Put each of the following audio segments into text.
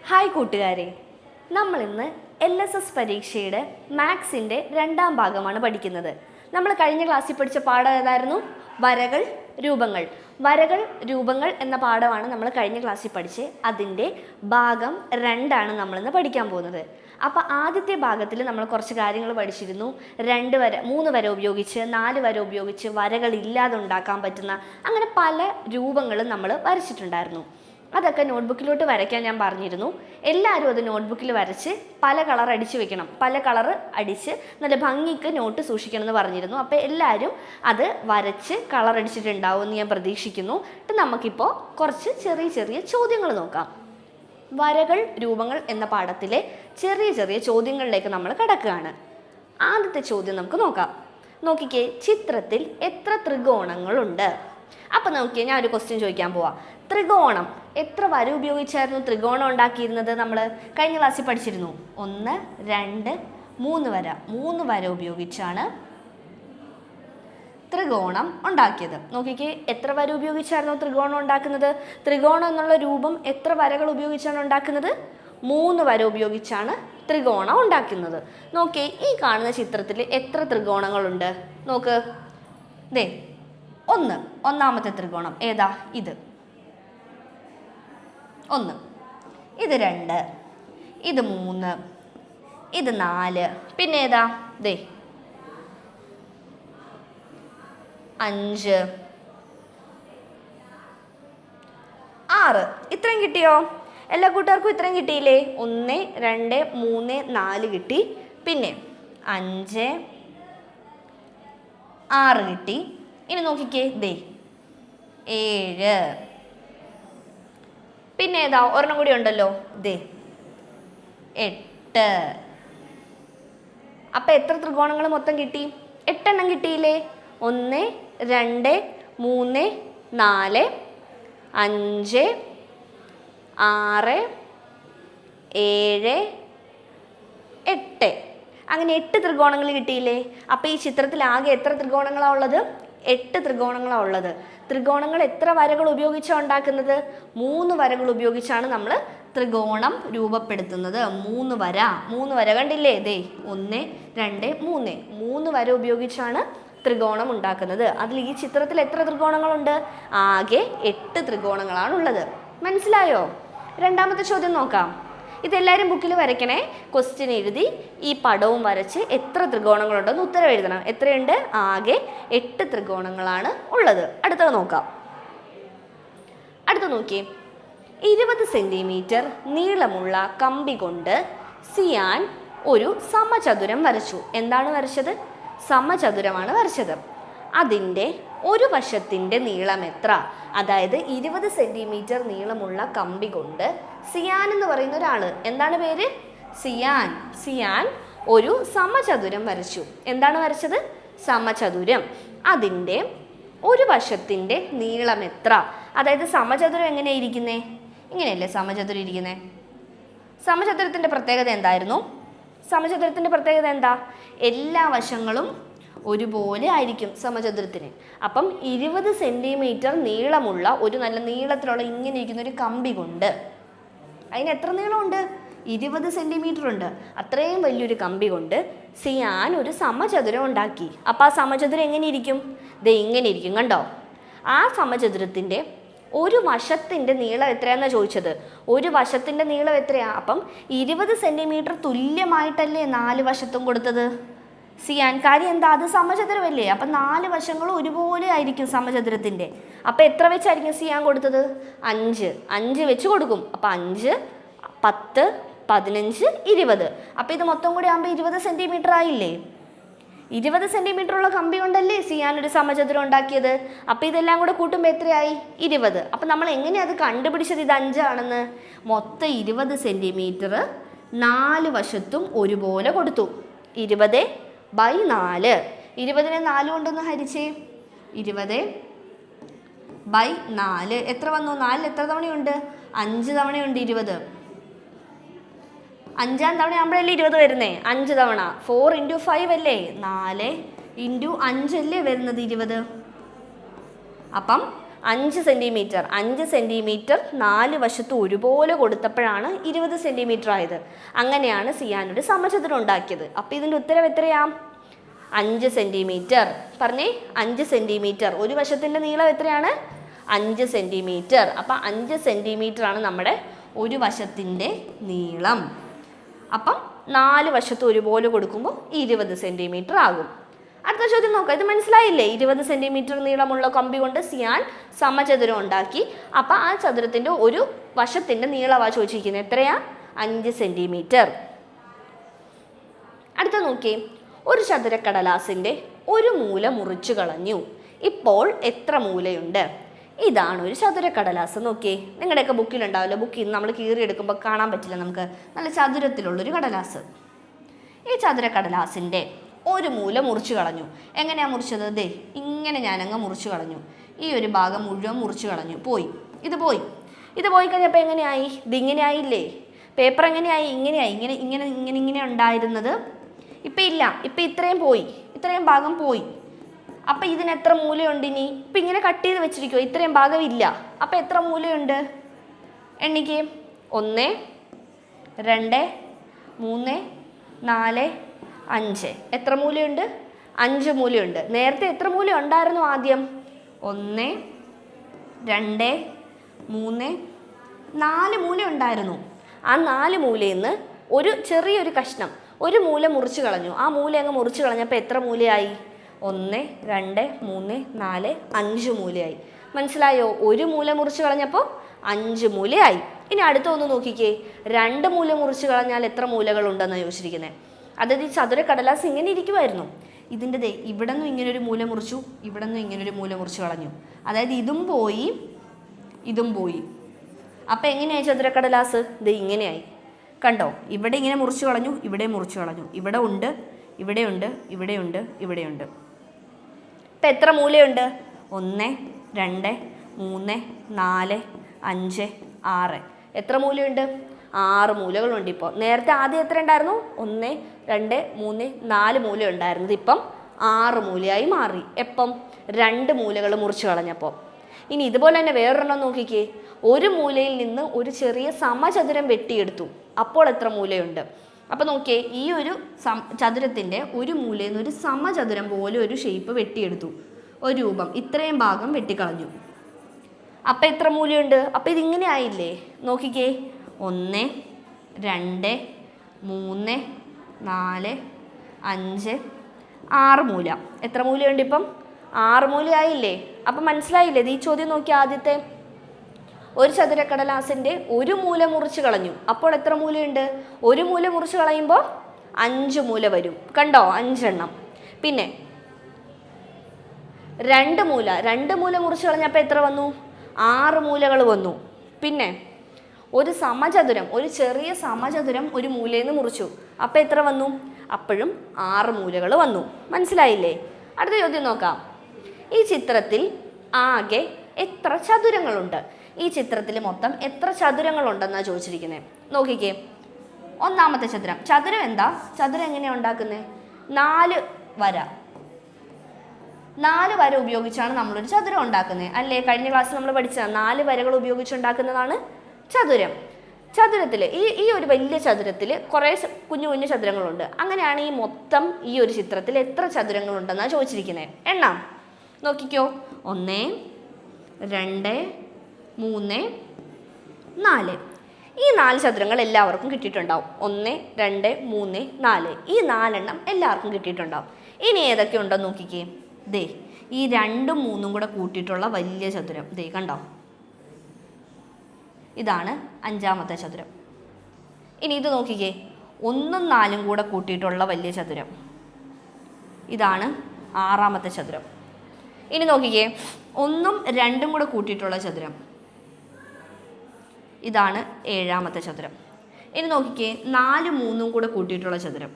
Hi കൂട്ടുകാരെ, നമ്മളിന്ന് LSS പരീക്ഷയുടെ മാത്സിൻ്റെ രണ്ടാം ഭാഗമാണ് പഠിക്കുന്നത്. നമ്മൾ കഴിഞ്ഞ ക്ലാസ്സിൽ പഠിച്ച പാഠം ഏതായിരുന്നു? വരകൾ, രൂപങ്ങൾ. വരകൾ, രൂപങ്ങൾ എന്ന പാഠമാണ് നമ്മൾ കഴിഞ്ഞ ക്ലാസ്സിൽ പഠിച്ച്. അതിൻ്റെ ഭാഗം 2 നമ്മളിന്ന് പഠിക്കാൻ പോകുന്നത്. അപ്പോൾ ആദ്യത്തെ ഭാഗത്തിൽ നമ്മൾ കുറച്ച് കാര്യങ്ങൾ പഠിച്ചിരുന്നു. 2 വര, 3 വര ഉപയോഗിച്ച്, 4 വര ഉപയോഗിച്ച് വരകളില്ലാതെ ഉണ്ടാക്കാൻ പറ്റുന്ന അങ്ങനെ പല രൂപങ്ങളും നമ്മൾ വരച്ചിട്ടുണ്ടായിരുന്നു. അതൊക്കെ നോട്ട്ബുക്കിലോട്ട് വരയ്ക്കാൻ ഞാൻ പറഞ്ഞിരുന്നു. എല്ലാവരും അത് നോട്ട്ബുക്കിൽ വരച്ച് പല കളർ അടിച്ച് വെക്കണം. പല കളർ അടിച്ച് നല്ല ഭംഗിക്ക് നോട്ട് സൂക്ഷിക്കണം എന്ന് പറഞ്ഞിരുന്നു. അപ്പോൾ എല്ലാവരും അത് വരച്ച് കളർ അടിച്ചിട്ടുണ്ടാവും എന്ന് ഞാൻ പ്രതീക്ഷിക്കുന്നു. നമുക്കിപ്പോൾ കുറച്ച് ചെറിയ ചെറിയ ചോദ്യങ്ങൾ നോക്കാം. വരകൾ, രൂപങ്ങൾ എന്ന പാഠത്തിലെ ചെറിയ ചെറിയ ചോദ്യങ്ങളിലേക്ക് നമ്മൾ കടക്കുകയാണ്. ആദ്യത്തെ ചോദ്യം നമുക്ക് നോക്കാം. നോക്കിക്കേ, ചിത്രത്തിൽ എത്ര ത്രികോണങ്ങളുണ്ട്? അപ്പം നോക്കിയേ, ഞാൻ ഒരു ക്വസ്റ്റ്യൻ ചോദിക്കാൻ പോവാം. ത്രികോണം, എത്ര വര ഉപയോഗിച്ചായിരുന്നു ത്രികോണം ഉണ്ടാക്കിയിരുന്നത്? നമ്മൾ കഴിഞ്ഞ ക്ലാസ്സിൽ പഠിച്ചിരുന്നു. 1, 2, 3 വര. 3 വര ഉപയോഗിച്ചാണ് ത്രികോണം ഉണ്ടാക്കിയത്. നോക്കിക്കേ, എത്ര വര ഉപയോഗിച്ചായിരുന്നു ത്രികോണം ഉണ്ടാക്കുന്നത്? ത്രികോണം എന്നുള്ള രൂപം എത്ര വരകൾ ഉപയോഗിച്ചാണ് ഉണ്ടാക്കുന്നത്? 3 വര ഉപയോഗിച്ചാണ് ത്രികോണം ഉണ്ടാക്കുന്നത്. നോക്കിയേ, ഈ കാണുന്ന ചിത്രത്തിൽ എത്ര ത്രികോണങ്ങളുണ്ട്? നോക്ക്, ദേ 1, ഒന്നാമത്തെ ത്രികോണം ഏതാ? ഇത് 1, ഇത് 2, ഇത് 3, ഇത് 4, പിന്നെ ഏതാ? ദേ 5, 6. ഇത്രയും കിട്ടിയോ? എല്ലാ കൂട്ടുകാർക്കും ഇത്രയും കിട്ടിയില്ലേ? 1, 2, 3, 4 കിട്ടി. പിന്നെ 5, 6 കിട്ടി. ഇനി നോക്കിക്കേ, ദേ 7, പിന്നെ ഏതാ? ഒരെണ്ണം കൂടി ഉണ്ടല്ലോ, ദേ 8. അപ്പം എത്ര ത്രികോണങ്ങൾ മൊത്തം കിട്ടി? 8 എണ്ണം കിട്ടിയില്ലേ? 1, 2, 3, 4, 5, 6, 7, 8. അങ്ങനെ 8 ത്രികോണങ്ങൾ കിട്ടിയില്ലേ? അപ്പം ഈ ചിത്രത്തിൽ ആകെ എത്ര ത്രികോണങ്ങളാണ് ഉള്ളത്? 8 ത്രികോണങ്ങളാണ് ഉള്ളത്. ത്രികോണങ്ങൾ എത്ര വരകൾ ഉപയോഗിച്ചാണ് ഉണ്ടാക്കുന്നത്? 3 വരകൾ ഉപയോഗിച്ചാണ് നമ്മൾ ത്രികോണം രൂപപ്പെടുത്തുന്നത്. 3 വര. 3 വര കണ്ടില്ലേ? ദേ 1, 2, 3. 3 വര ഉപയോഗിച്ചാണ് ത്രികോണം ഉണ്ടാക്കുന്നത്. അതിൽ ഈ ചിത്രത്തിൽ എത്ര ത്രികോണങ്ങളുണ്ട്? ആകെ 8 ത്രികോണങ്ങളാണ് ഉള്ളത്. മനസ്സിലായോ? രണ്ടാമത്തെ ചോദ്യം നോക്കാം. ഇതെല്ലാവരും ബുക്കിൽ വരയ്ക്കണേ. ക്വസ്റ്റ്യൻ എഴുതി ഈ പടവും വരച്ച് എത്ര ത്രികോണങ്ങളുണ്ടെന്ന് ഉത്തരം എഴുതണം. എത്രയുണ്ട്? ആകെ 8 ത്രികോണങ്ങളാണ് ഉള്ളത്. അടുത്തത് നോക്കാം. അടുത്ത നോക്കിയേ, 20 സെൻറ്റിമീറ്റർ നീളമുള്ള കമ്പി കൊണ്ട് സിയാൻ ഒരു സമചതുരം വരച്ചു. എന്താണ് വരച്ചത്? സമചതുരമാണ് വരച്ചത്. അതിൻ്റെ ഒരു വശത്തിൻ്റെ നീളം എത്ര? അതായത് 20 സെൻറ്റിമീറ്റർ നീളമുള്ള കമ്പി കൊണ്ട് സിയാൻ എന്ന് പറയുന്ന ഒരാൾ, എന്താണ് പേര്? സിയാൻ. സിയാൻ ഒരു സമചതുരം വരച്ചു. എന്താണ് വരച്ചത്? സമചതുരം. അതിൻ്റെ ഒരു വശത്തിൻ്റെ നീളം എത്ര? അതായത് സമചതുരം എങ്ങനെയാണ് ഇരിക്കുന്നേ? ഇങ്ങനെയല്ലേ സമചതുരം ഇരിക്കുന്നേ? സമചതുരത്തിൻ്റെ പ്രത്യേകത എന്തായിരുന്നു? സമചതുരത്തിൻ്റെ പ്രത്യേകത എന്താ? എല്ലാ വശങ്ങളും ഒരുപോലെ ആയിരിക്കും സമചതുരത്തിന്. അപ്പം 20 സെൻറ്റിമീറ്റർ നീളമുള്ള ഒരു നല്ല നീളത്തിലുള്ള ഇങ്ങനെ ഇരിക്കുന്ന ഒരു കമ്പി കൊണ്ട്, അതിന് എത്ര നീളമുണ്ട്? 20 സെൻറ്റിമീറ്റർ ഉണ്ട്. അത്രയും വലിയൊരു കമ്പി കൊണ്ട് സിയാൻ ഒരു സമചതുരം ഉണ്ടാക്കി. അപ്പം ആ സമചതുരം എങ്ങനെ ഇരിക്കും? ദേ ഇങ്ങനെ ഇരിക്കും, കണ്ടോ? ആ സമചതുരത്തിൻ്റെ ഒരു വശത്തിൻ്റെ നീളം എത്രയാണെന്നാണ് ചോദിച്ചത്. ഒരു വശത്തിൻ്റെ നീളം എത്രയാണ്? അപ്പം 20 സെൻറ്റിമീറ്റർ തുല്യമായിട്ടല്ലേ 4 വശത്തും കൊടുത്തത് സിയാൻ. കാര്യം എന്താ? അത് സമചതുരമല്ലേ. അപ്പം 4 വശങ്ങളും ഒരുപോലെ ആയിരിക്കും സമചതുരത്തിൻ്റെ. അപ്പം എത്ര വെച്ചായിരിക്കും സിയാൻ കൊടുത്തത്? 5. 5 വെച്ച് കൊടുക്കും. അപ്പം 5, 10, 15, 20. അപ്പം ഇത് മൊത്തം കൂടി ആകുമ്പോൾ 20 സെൻറ്റിമീറ്റർ ആയില്ലേ? 20 സെൻറ്റിമീറ്റർ ഉള്ള കമ്പി കൊണ്ടല്ലേ സിയാൻ ഒരു സമചതുരം ഉണ്ടാക്കിയത്. അപ്പം ഇതെല്ലാം കൂടെ കൂട്ടുമ്പോൾ എത്രയായി? 20. അപ്പം നമ്മൾ എങ്ങനെയാണ് അത് കണ്ടുപിടിച്ചത് ഇത് 5 ആണെന്ന്? മൊത്തം 20 സെൻറ്റിമീറ്റർ 4 വശത്തും ഒരുപോലെ കൊടുത്തു. 20/4. 20നെ 4 കൊണ്ടൊന്ന് ഹരിച്ചേ. 20/4 എത്ര വന്നു? 4 എത്ര തവണയുണ്ട്? 5 തവണയുണ്ട് 20. 5-ാം തവണ ആകുമ്പോഴല്ലേ 20 വരുന്നേ? 5 തവണ. 4 × 5 അല്ലേ? 4 × 5 അല്ലേ വരുന്നത് 20. അപ്പം 5 സെൻറ്റിമീറ്റർ 5 സെൻറ്റിമീറ്റർ 4 വശത്തും ഒരുപോലെ കൊടുത്തപ്പോഴാണ് 20 സെൻറ്റിമീറ്റർ ആയത്. അങ്ങനെയാണ് സിയാൻ ഒരു സമചതുരം ഉണ്ടാക്കിയത്. അപ്പോൾ ഇതിൻ്റെ ഉത്തരം എത്രയാ? 5 സെൻറ്റിമീറ്റർ. പറഞ്ഞേ, 5 സെൻറ്റിമീറ്റർ. ഒരു വശത്തിൻ്റെ നീളം എത്രയാണ്? 5 സെൻറ്റിമീറ്റർ. അപ്പം 5 സെൻറ്റിമീറ്റർ ആണ് നമ്മുടെ ഒരു വശത്തിൻ്റെ നീളം. അപ്പം 4 വശത്തും ഒരുപോലെ കൊടുക്കുമ്പോൾ 20 സെൻറ്റിമീറ്റർ ആകും. അടുത്ത ചോദ്യം നോക്കാം. ഇത് മനസ്സിലായില്ലേ? 20 സെൻറ്റിമീറ്റർ നീളമുള്ള കമ്പി കൊണ്ട് സിയാൻ സമചതുരം ഉണ്ടാക്കി. അപ്പം ആ ചതുരത്തിൻ്റെ ഒരു വശത്തിൻ്റെ നീളമാണ് ചോദിച്ചിരിക്കുന്നത്. എത്രയാ? 5 സെൻറ്റിമീറ്റർ. അടുത്ത നോക്കിയേ. ഒരു ചതുരക്കടലാസിൻ്റെ ഒരു മൂല മുറിച്ചു കളഞ്ഞു. ഇപ്പോൾ എത്ര മൂലയുണ്ട്? ഇതാണ് ഒരു ചതുരക്കടലാസ്. നോക്കിയേ, നിങ്ങളുടെയൊക്കെ ബുക്കിലുണ്ടാവില്ല. ബുക്കിൽ നമ്മൾ കീറിയെടുക്കുമ്പോൾ കാണാൻ പറ്റില്ല നമുക്ക്. നല്ല ചതുരത്തിലുള്ളൊരു കടലാസ്. ഈ ചതുരക്കടലാസിൻ്റെ ഒരു മൂല മുറിച്ചു കളഞ്ഞു. എങ്ങനെയാണ് മുറിച്ചത്? ദേ ഇങ്ങനെ ഞാനങ്ങ് മുറിച്ചു കളഞ്ഞു. ഈ ഒരു ഭാഗം മുഴുവൻ മുറിച്ചു കളഞ്ഞു. പോയി. ഇത് പോയി കഴിഞ്ഞപ്പോൾ എങ്ങനെയായി? ഇതിങ്ങനെ ആയില്ലേ? പേപ്പർ എങ്ങനെയായി? ഇങ്ങനെയായി. ഇങ്ങനെ ഉണ്ടായിരുന്നത് ഇപ്പം ഇല്ല. ഇപ്പം ഇത്രയും ഭാഗം പോയി. അപ്പം ഇതിന് എത്ര മൂലയുണ്ട് ഇനി? ഇപ്പം ഇങ്ങനെ കട്ട് ചെയ്ത് വെച്ചിരിക്കുമോ? ഇത്രയും ഭാഗം ഇല്ല. അപ്പം എത്ര മൂലയുണ്ട്? എണ്ണിക്ക്. 1 2 3 4 5. എത്ര മൂലയുണ്ട്? 5 മൂലയുണ്ട്. നേരത്തെ എത്ര മൂല ഉണ്ടായിരുന്നു ആദ്യം? 1 2 3 4 മൂല ഉണ്ടായിരുന്നു. ആ 4 മൂലയിൽ നിന്ന് ഒരു ചെറിയൊരു കഷ്ണം, ഒരു മൂല മുറിച്ച് കളഞ്ഞു. ആ മൂല അങ്ങ് മുറിച്ച് കളഞ്ഞപ്പോൾ എത്ര മൂലയായി? 1 2 3 4 5 മൂലയായി. മനസ്സിലായോ? ഒരു മൂല മുറിച്ച് കളഞ്ഞപ്പോൾ 5 മൂലയായി. ഇനി അടുത്തൊന്ന് നോക്കിക്കേ. 2 മൂല മുറിച്ച് കളഞ്ഞാൽ എത്ര മൂലകളുണ്ടെന്നാണ് ചോദിച്ചിരിക്കുന്നത്. അതായത് ഈ ചതുരക്കടലാസ് ഇങ്ങനെ ഇരിക്കുമായിരുന്നു. ഇതിൻ്റെ ഇവിടെ നിന്നും ഇങ്ങനൊരു മൂല മുറിച്ചു, ഇവിടെ നിന്നും ഇങ്ങനൊരു മൂല മുറിച്ച് കളഞ്ഞു. അതായത് ഇതും പോയി. അപ്പം എങ്ങനെയായി ചതുരക്കടലാസ്? ഇങ്ങനെയായി. കണ്ടോ? ഇവിടെ ഇങ്ങനെ മുറിച്ച് കളഞ്ഞു, ഇവിടെ മുറിച്ച് കളഞ്ഞു. ഇവിടെ ഉണ്ട്. ഇപ്പം എത്ര മൂലയുണ്ട്? 1 2 3 4 5 6. എത്ര മൂലയുണ്ട്? 6 മൂലകളുണ്ട് ഇപ്പോൾ. നേരത്തെ ആദ്യം എത്ര ഉണ്ടായിരുന്നു? 1 2 3 4 മൂല ഉണ്ടായിരുന്നത് ഇപ്പം 6 മൂലയായി മാറി. എപ്പം? 2 മൂലകൾ മുറിച്ച് കളഞ്ഞപ്പോൾ. ഇനി ഇതുപോലെ തന്നെ വേറൊരെണ്ണം നോക്കിക്കേ. ഒരു മൂലയിൽ നിന്ന് ഒരു ചെറിയ സമചതുരം വെട്ടിയെടുത്തു. അപ്പോൾ എത്ര മൂലയുണ്ട്? അപ്പോൾ നോക്കിയേ, ഈ ഒരു ചതുരത്തിൻ്റെ ഒരു മൂലയിൽ നിന്ന് ഒരു സമചതുരം പോലെ ഒരു ഷേപ്പ് വെട്ടിയെടുത്തു, ഒരു രൂപം. ഇത്രയും ഭാഗം വെട്ടിക്കളഞ്ഞു. അപ്പം എത്ര മൂലയുണ്ട്? അപ്പം ഇതിങ്ങനെ ആയില്ലേ? നോക്കിക്കേ. 1 2 3 4 5 6 മൂല. എത്ര മൂലയുണ്ട് ഇപ്പം? 6 മൂലയായില്ലേ? അപ്പം മനസ്സിലായില്ലേ? ഈ ചോദ്യം നോക്കി. ആദ്യത്തെ ഒരു ചതുരക്കടലാസിൻ്റെ ഒരു മൂല മുറിച്ച് കളഞ്ഞു. അപ്പോൾ എത്ര മൂലയുണ്ട്? ഒരു മൂല മുറിച്ച് കളയുമ്പോൾ 5 മൂല വരും. കണ്ടോ? 5 എണ്ണം. പിന്നെ 2 മൂല മുറിച്ച് കളഞ്ഞപ്പോൾ എത്ര വന്നു? 6 മൂലകൾ വന്നു. പിന്നെ ഒരു സമചതുരം, ഒരു ചെറിയ സമചതുരം ഒരു മൂലയിൽ നിന്ന് മുറിച്ചു. അപ്പം എത്ര വന്നു? അപ്പോഴും 6 മൂലകൾ വന്നു. മനസ്സിലായില്ലേ? അടുത്ത ചോദ്യം നോക്കാം. ഈ ചിത്രത്തിൽ ആകെ എത്ര ചതുരങ്ങളുണ്ട്? ഈ ചിത്രത്തിൽ മൊത്തം എത്ര ചതുരങ്ങളുണ്ടെന്നാണ് ചോദിച്ചിരിക്കുന്നത്. നോക്കിക്കേ. ഒന്നാമത്തെ ചതുരം. ചതുരം എന്താ? ചതുരം എങ്ങനെയാണ് ഉണ്ടാക്കുന്നത്? 4 വര ഉപയോഗിച്ചാണ് നമ്മളൊരു ചതുരം ഉണ്ടാക്കുന്നത് അല്ലേ? കഴിഞ്ഞ ക്ലാസ്സിൽ നമ്മൾ പഠിച്ച 4 വരകൾ ഉപയോഗിച്ചുണ്ടാക്കുന്നതാണ് ചതുരം. ചതുരത്തിൽ ഈ ഒരു വലിയ ചതുരത്തിൽ കുറേ കുഞ്ഞു കുഞ്ഞു ചതുരങ്ങളുണ്ട്. അങ്ങനെയാണ് ഈ മൊത്തം ഈ ഒരു ചിത്രത്തിൽ എത്ര ചതുരങ്ങളുണ്ടെന്നാണ് ചോദിച്ചിരിക്കുന്നത്. എണ്ണാം. നോക്കിക്കോ. 1 2 3 4. ഈ 4 ചതുരങ്ങൾ എല്ലാവർക്കും കിട്ടിയിട്ടുണ്ടാവും. 1 2 3 4. ഈ 4 എണ്ണം എല്ലാവർക്കും കിട്ടിയിട്ടുണ്ടാവും. ഇനി ഏതൊക്കെ ഉണ്ടെന്ന് നോക്കിക്കേ. ഈ 2ഉം 3ഉം കൂടെ കൂട്ടിയിട്ടുള്ള വലിയ ചതുരം കണ്ടോ? ഇതാണ് 5ാമത്തെ ചതുരം. ഇനി ഇത് നോക്കിക്കേ. 1ഉം 4ഉം കൂടെ കൂട്ടിയിട്ടുള്ള വലിയ ചതുരം. ഇതാണ് 6ാമത്തെ ചതുരം. ഇനി നോക്കിക്കേ. 1ഉം 2ഉം കൂടെ കൂട്ടിയിട്ടുള്ള ചതുരം. ഇതാണ് 7ാമത്തെ ചതുരം. ഇനി നോക്കിക്കേ. 4ഉം 3ഉം കൂടെ കൂട്ടിയിട്ടുള്ള ചതുരം.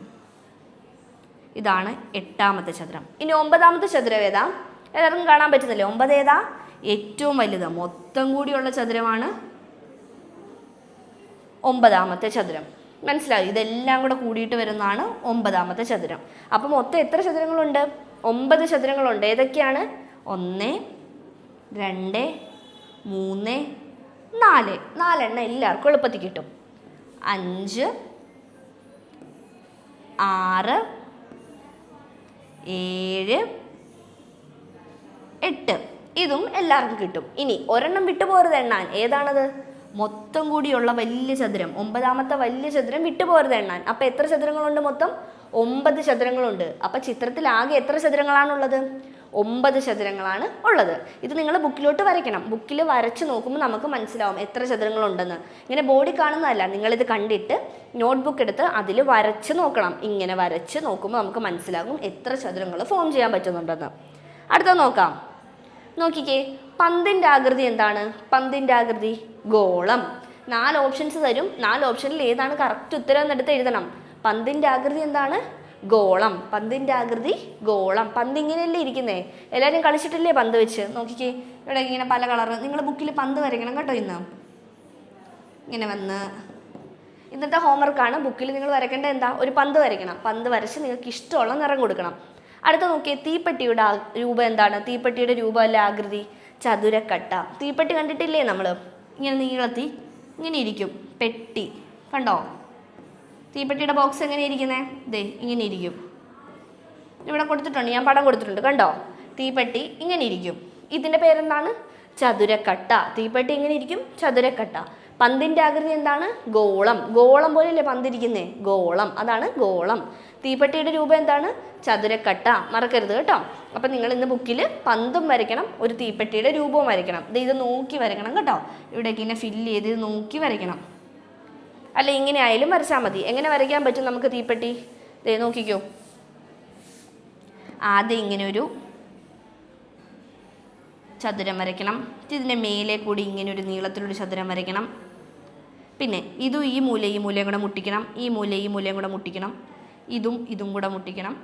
ഇതാണ് 8ാമത്തെ ചതുരം. ഇനി 9ാമത്തെ ചതുരം ഏതാ? എല്ലാവർക്കും കാണാൻ പറ്റുന്നില്ലേ? 9 ഏതാ? ഏറ്റവും വലുത്. മൊത്തം കൂടിയുള്ള ചതുരമാണ് 9ാമത്തെ ചതുരം. മനസ്സിലായി? ഇതെല്ലാം കൂടെ കൂടിയിട്ട് വരുന്നതാണ് 9ാമത്തെ ചതുരം. അപ്പം മൊത്തം എത്ര ചതുരങ്ങളുണ്ട്? 9 ചതുരങ്ങളുണ്ട്. ഏതൊക്കെയാണ്? 1 2 3 4 4 എല്ലാവർക്കും എളുപ്പത്തിൽ കിട്ടും. 5 6 7 8 ഇതും എല്ലാവർക്കും കിട്ടും. ഇനി ഒരെണ്ണം വിട്ടുപോകരുത് എണ്ണാൻ. ഏതാണത്? മൊത്തം കൂടിയുള്ള വലിയ ചതുരം, 9ാമത്തെ വലിയ ചതുരം വിട്ടുപോകരുത് എണ്ണാൻ. അപ്പം എത്ര ചതുരങ്ങളുണ്ട്? മൊത്തം 9 ചതുരങ്ങളുണ്ട്. അപ്പം ചിത്രത്തിൽ ആകെ എത്ര ചതുരങ്ങളാണുള്ളത്? 9 ചതുരങ്ങളാണ് ഉള്ളത്. ഇത് നിങ്ങൾ ബുക്കിലോട്ട് വരയ്ക്കണം. ബുക്കിൽ വരച്ച് നോക്കുമ്പോൾ നമുക്ക് മനസ്സിലാവും എത്ര ചതുരങ്ങളുണ്ടെന്ന്. ഇങ്ങനെ ബോർഡിൽ കാണുന്നതല്ല, നിങ്ങളിത് കണ്ടിട്ട് നോട്ട്ബുക്ക് എടുത്ത് അതിൽ വരച്ച് നോക്കണം. ഇങ്ങനെ വരച്ച് നോക്കുമ്പോൾ നമുക്ക് മനസ്സിലാകും എത്ര ചതുരങ്ങൾ ഫോം ചെയ്യാൻ പറ്റുന്നുണ്ടെന്ന്. അടുത്ത നോക്കാം. നോക്കിക്കേ, പന്തിൻ്റെ ആകൃതി എന്താണ്? പന്തിൻ്റെ ആകൃതി ഗോളം. 4 ഓപ്ഷൻസ് തരും. 4 ഓപ്ഷനിൽ ഏതാണ് കറക്റ്റ് ഉത്തരം എന്നെടുത്ത് എഴുതണം. പന്തിൻ്റെ ആകൃതി എന്താണ്? ഗോളം. പന്തിൻ്റെ ആകൃതി ഗോളം. പന്ത് ഇങ്ങനെയല്ലേ ഇരിക്കുന്നേ? എല്ലാവരും കളിച്ചിട്ടില്ലേ പന്ത് വെച്ച്? നോക്കിക്കേ, ഇവിടെ ഇങ്ങനെ പല കളറ്. നിങ്ങൾ ബുക്കിൽ പന്ത് വരയ്ക്കണം കേട്ടോ. ഇങ്ങനെ വന്ന് ഇന്നത്തെ ഹോംവർക്കാണ്. ബുക്കിൽ നിങ്ങൾ വരയ്ക്കേണ്ടത് എന്താ? ഒരു പന്ത് വരയ്ക്കണം. പന്ത് വരച്ച് നിങ്ങൾക്ക് ഇഷ്ടമുള്ള നിറം കൊടുക്കണം. അടുത്ത നോക്കിയേ, തീപ്പെട്ടിയുടെ രൂപം എന്താണ്? തീപ്പെട്ടിയുടെ രൂപം അല്ല ആകൃതി? ചതുരക്കട്ട. തീപ്പെട്ടി കണ്ടിട്ടില്ലേ നമ്മൾ? ഇങ്ങനെ നീളത്തി ഇങ്ങനെ ഇരിക്കും. പെട്ടി കണ്ടോ? തീപ്പെട്ടിയുടെ ബോക്സ് എങ്ങനെ ഇരിക്കുന്നേ? ദേ ഇങ്ങനെ ഇരിക്കും. ഇവിടെ കൊടുത്തിട്ടുണ്ട്, ഞാൻ പടം കൊടുത്തിട്ടുണ്ട് കണ്ടോ? തീപ്പെട്ടി ഇങ്ങനെ ഇരിക്കും. ഇതിൻ്റെ പേരെന്താണ്? ചതുരക്കട്ട. തീപ്പെട്ടി എങ്ങനെ ഇരിക്കും? ചതുരക്കട്ട. പന്തിൻ്റെ ആകൃതി എന്താണ്? ഗോളം. ഗോളം പോലെയല്ലേ പന്തിരിക്കുന്നേ? ഗോളം. അതാണ് ഗോളം. തീപ്പെട്ടിയുടെ രൂപം എന്താണ്? ചതുരക്കട്ട. മറക്കരുത് കേട്ടോ. അപ്പം നിങ്ങൾ ഇന്ന് ബുക്കിൽ പന്തും വരയ്ക്കണം, ഒരു തീപ്പെട്ടിയുടെ രൂപവും വരയ്ക്കണം. ഇത് നോക്കി വരയ്ക്കണം കേട്ടോ. ഇവിടേക്ക് ഇങ്ങനെ ഫില്ല് ചെയ്ത് ഇത് നോക്കി വരയ്ക്കണം. അല്ല ഇങ്ങനെ ആയാലും വരച്ചാൽ മതി. എങ്ങനെ വരയ്ക്കാൻ പറ്റും നമുക്ക് തീപ്പെട്ടി? ദേ നോക്കിക്കോ. ആദ്യം ഇങ്ങനെ ഒരു ചതുരം വരയ്ക്കണം. ഇതിൻ്റെ മേലെ കൂടി ഇങ്ങനെ ഒരു നീളത്തിലൊരു ചതുരം വരയ്ക്കണം. പിന്നെ ഇതും ഈ മൂലയും കൂടെ മുട്ടിക്കണം. ഈ മൂലയും കൂടെ മുട്ടിക്കണം. ഇതും കൂടെ മുട്ടിക്കണം.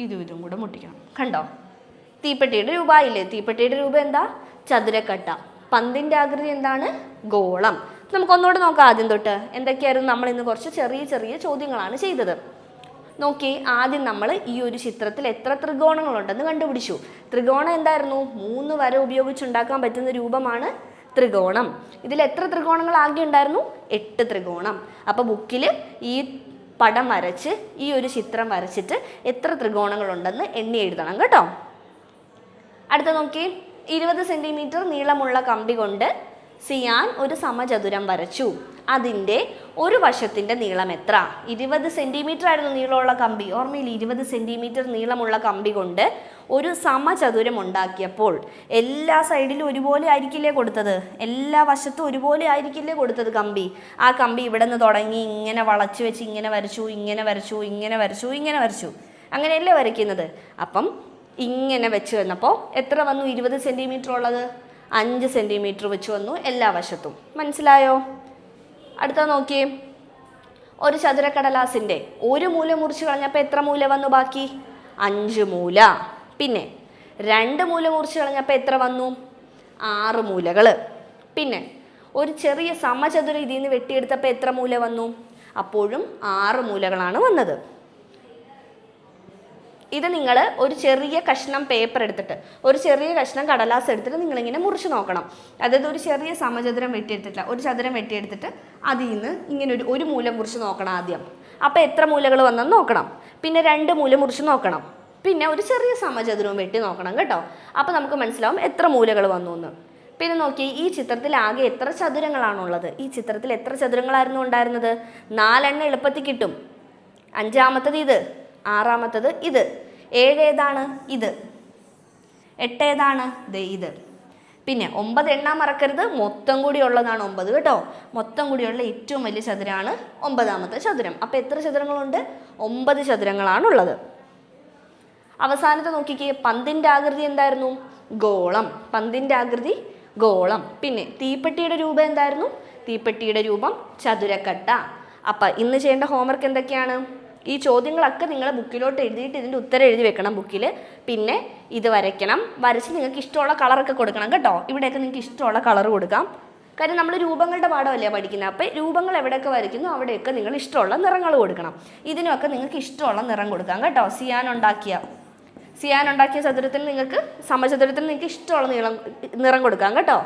ഇതും കൂടെ മുട്ടിക്കണം. കണ്ടോ? തീപ്പെട്ടിയുടെ രൂപമായില്ലേ? തീപ്പെട്ടിയുടെ രൂപം എന്താ? ചതുരക്കട്ട. പന്തിൻ്റെ ആകൃതി എന്താണ്? ഗോളം. നമുക്കൊന്നുകൂടെ നോക്കാം ആദ്യം തൊട്ട്. എന്തൊക്കെയായിരുന്നു? നമ്മൾ ഇന്ന് കുറച്ച് ചെറിയ ചെറിയ ചോദ്യങ്ങളാണ് ചെയ്തത്. നോക്കി, ആദ്യം നമ്മൾ ഈ ഒരു ചിത്രത്തിൽ എത്ര ത്രികോണങ്ങളുണ്ടെന്ന് കണ്ടുപിടിച്ചു. ത്രികോണം എന്തായിരുന്നു? 3 വര ഉപയോഗിച്ചുണ്ടാക്കാൻ പറ്റുന്ന രൂപമാണ് ത്രികോണം. ഇതിൽ എത്ര ത്രികോണങ്ങൾ ആകെ ഉണ്ടായിരുന്നു? 8 ത്രികോണം. അപ്പോൾ ബുക്കിൽ ഈ പടം വരച്ച് ഈ ഒരു ചിത്രം വരച്ചിട്ട് എത്ര ത്രികോണങ്ങളുണ്ടെന്ന് എണ്ണി എഴുതണം കേട്ടോ. അടുത്ത നോക്കി, 20 സെൻറ്റിമീറ്റർ നീളമുള്ള കമ്പി കൊണ്ട് സിയാൻ ഒരു സമചതുരം വരച്ചു. അതിൻ്റെ ഒരു വശത്തിൻ്റെ നീളം എത്ര? 20 സെൻറ്റിമീറ്റർ ആയിരുന്നു നീളമുള്ള കമ്പി. ഓർമ്മയിൽ 20 സെൻറ്റിമീറ്റർ നീളമുള്ള കമ്പി കൊണ്ട് ഒരു സമചതുരം ഉണ്ടാക്കിയപ്പോൾ എല്ലാ സൈഡിലും ഒരുപോലെ ആയിരിക്കില്ലേ കൊടുത്തത്? എല്ലാ വശത്തും ഒരുപോലെ ആയിരിക്കില്ലേ കൊടുത്തത് കമ്പി? ആ കമ്പി ഇവിടെ നിന്ന് തുടങ്ങി ഇങ്ങനെ വളച്ച് വെച്ച് ഇങ്ങനെ വരച്ചു, ഇങ്ങനെ വരച്ചു, ഇങ്ങനെ വരച്ചു, ഇങ്ങനെ വരച്ചു. അങ്ങനെയല്ലേ വരയ്ക്കുന്നത്? അപ്പം ഇങ്ങനെ വെച്ച് വന്നപ്പോൾ എത്ര വന്നു? 20 സെൻറ്റിമീറ്റർ ഉള്ളത് 5 സെൻറ്റിമീറ്റർ വെച്ച് വന്നു എല്ലാ വശത്തും. മനസ്സിലായോ? അടുത്ത നോക്കിയേ, ഒരു ചതുരക്കടലാസിൻ്റെ ഒരു മൂല മുറിച്ച് കളഞ്ഞപ്പോൾ എത്ര മൂല വന്നു ബാക്കി? 5 മൂല. പിന്നെ 2 മൂല മുറിച്ച് കളഞ്ഞപ്പോൾ എത്ര വന്നു? 6 മൂലകൾ. പിന്നെ ഒരു ചെറിയ സമചതുരം ഇതിൽ നിന്ന് വെട്ടിയെടുത്തപ്പോൾ എത്ര മൂല വന്നു? അപ്പോഴും 6 മൂലകളാണ് വന്നത്. ഇത് നിങ്ങൾ ഒരു ചെറിയ കഷ്ണം പേപ്പർ എടുത്തിട്ട്, ഒരു ചെറിയ കഷ്ണം കടലാസ് എടുത്തിട്ട് നിങ്ങളിങ്ങനെ മുറിച്ച് നോക്കണം. അതായത് ഒരു ചെറിയ സമചതുരം വെട്ടിയെടുത്തിട്ടില്ല, ഒരു ചതുരം വെട്ടിയെടുത്തിട്ട് അതിൽ നിന്ന് ഇങ്ങനെ ഒരു മൂല മുറിച്ച് നോക്കണം ആദ്യം. അപ്പോൾ എത്ര മൂലകൾ വന്നെന്ന് നോക്കണം. പിന്നെ 2 മൂല മുറിച്ച് നോക്കണം. പിന്നെ ഒരു ചെറിയ സമചതുരവും വെട്ടി നോക്കണം കേട്ടോ. അപ്പോൾ നമുക്ക് മനസ്സിലാവും എത്ര മൂലകൾ വന്നു എന്ന്. പിന്നെ നോക്കി, ഈ ചിത്രത്തിൽ ആകെ എത്ര ചതുരങ്ങളാണുള്ളത്? ഈ ചിത്രത്തിൽ എത്ര ചതുരങ്ങളായിരുന്നു ഉണ്ടായിരുന്നത്? 4 എളുപ്പത്തിൽ കിട്ടും. 5ാമത്തത് ഇത്, 6ാമത്തത് ഇത്, 7 ഏതാണ്? ഇത്. 8 ഏതാണ്? ഇത്. പിന്നെ 9 എണ്ണാൻ മറക്കരുത്. മൊത്തം കൂടി ഉള്ളതാണ് 9 കേട്ടോ. മൊത്തം കൂടിയുള്ള ഏറ്റവും വലിയ ചതുരമാണ് 9ാമത്തെ ചതുരം. അപ്പോൾ എത്ര ചതുരങ്ങളുണ്ട്? 9 ചതുരങ്ങളാണുള്ളത്. അവസാനത്തെ നോക്കിക്കേ, പന്തിൻ്റെ ആകൃതി എന്തായിരുന്നു? ഗോളം. പന്തിൻ്റെ ആകൃതി ഗോളം. പിന്നെ തീപ്പെട്ടിയുടെ രൂപം എന്തായിരുന്നു? തീപ്പെട്ടിയുടെ രൂപം ചതുരക്കട്ട. അപ്പം ഇന്ന് ചെയ്യേണ്ട ഹോംവർക്ക് എന്തൊക്കെയാണ്? ഈ ചോദ്യങ്ങളൊക്കെ നിങ്ങൾ ബുക്കിലോട്ട് എഴുതിയിട്ട് ഇതിൻ്റെ ഉത്തരം എഴുതി വെക്കണം ബുക്കിൽ. പിന്നെ ഇത് വരയ്ക്കണം. വരച്ച് നിങ്ങൾക്ക് ഇഷ്ടമുള്ള കളറൊക്കെ കൊടുക്കണം കേട്ടോ. ഇവിടെയൊക്കെ നിങ്ങൾക്ക് ഇഷ്ടമുള്ള കളർ കൊടുക്കാം. കാര്യം നമ്മൾ രൂപങ്ങളുടെ പാഠമല്ലേ പഠിക്കുന്നത്. അപ്പോൾ രൂപങ്ങൾ എവിടെയൊക്കെ വരയ്ക്കുന്നു അവിടെയൊക്കെ നിങ്ങൾ ഇഷ്ടമുള്ള നിറങ്ങൾ കൊടുക്കണം. ഇതിനൊക്കെ നിങ്ങൾക്ക് ഇഷ്ടമുള്ള നിറം കൊടുക്കാം കേട്ടോ. സിയാൻ ഉണ്ടാക്കിയ സിയാൻ ഉണ്ടാക്കിയ ചതുരത്തിൽ നിങ്ങൾക്ക് സമചതുരത്തിൽ നിങ്ങൾക്ക് ഇഷ്ടമുള്ള നിറം കൊടുക്കാം കേട്ടോ.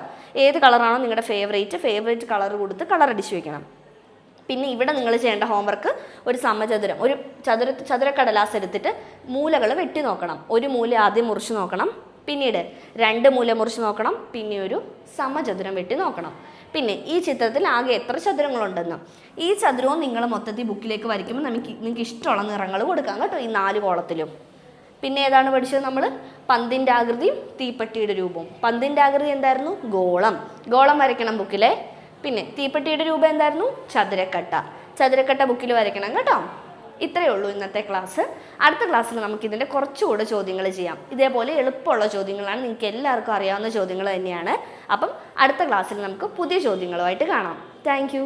ഏത് കളറാണോ നിങ്ങളുടെ ഫേവറേറ്റ് കളർ കൊടുത്ത് കളർ അടിച്ചു വെക്കണം. പിന്നെ ഇവിടെ നിങ്ങൾ ചെയ്യേണ്ട ഹോംവർക്ക് ഒരു സമചതുരം, ഒരു ചതുരക്കടലാസ് എടുത്തിട്ട് മൂലകൾ വെട്ടി നോക്കണം. ഒരു മൂല ആദ്യം മുറിച്ച് നോക്കണം, പിന്നീട് 2 മൂല മുറിച്ച് നോക്കണം, പിന്നെ ഒരു സമചതുരം വെട്ടി നോക്കണം. പിന്നെ ഈ ചിത്രത്തിൽ ആകെ എത്ര ചതുരങ്ങളുണ്ടെന്ന് ഈ ചതുരവും നിങ്ങൾ മൊത്തത്തിൽ ബുക്കിലേക്ക് വരയ്ക്കുമ്പോൾ നിങ്ങൾക്ക് ഇഷ്ടമുള്ള നിറങ്ങൾ കൊടുക്കാം കേട്ടോ ഈ 4 കോളത്തിലും. പിന്നെ ഏതാണ് പഠിച്ചത് നമ്മൾ? പന്തിൻ്റെ ആകൃതിയും തീപ്പെട്ടിയുടെ രൂപവും. പന്തിൻ്റെ ആകൃതി എന്തായിരുന്നു? ഗോളം വരയ്ക്കണം ബുക്കിലെ. പിന്നെ തീപ്പെട്ടിയുടെ രൂപം എന്തായിരുന്നു? ചതുരക്കട്ട ബുക്കിൽ വരയ്ക്കണം കേട്ടോ. ഇത്രയേ ഉള്ളൂ ഇന്നത്തെ ക്ലാസ്. അടുത്ത ക്ലാസ്സിൽ നമുക്കിതിൻ്റെ കുറച്ചുകൂടെ ചോദ്യങ്ങൾ ചെയ്യാം. ഇതേപോലെ എളുപ്പമുള്ള ചോദ്യങ്ങളാണ്, നിങ്ങൾക്ക് എല്ലാവർക്കും അറിയാവുന്ന ചോദ്യങ്ങൾ തന്നെയാണ്. അപ്പം അടുത്ത ക്ലാസ്സിൽ നമുക്ക് പുതിയ ചോദ്യങ്ങളുമായിട്ട് കാണാം. താങ്ക്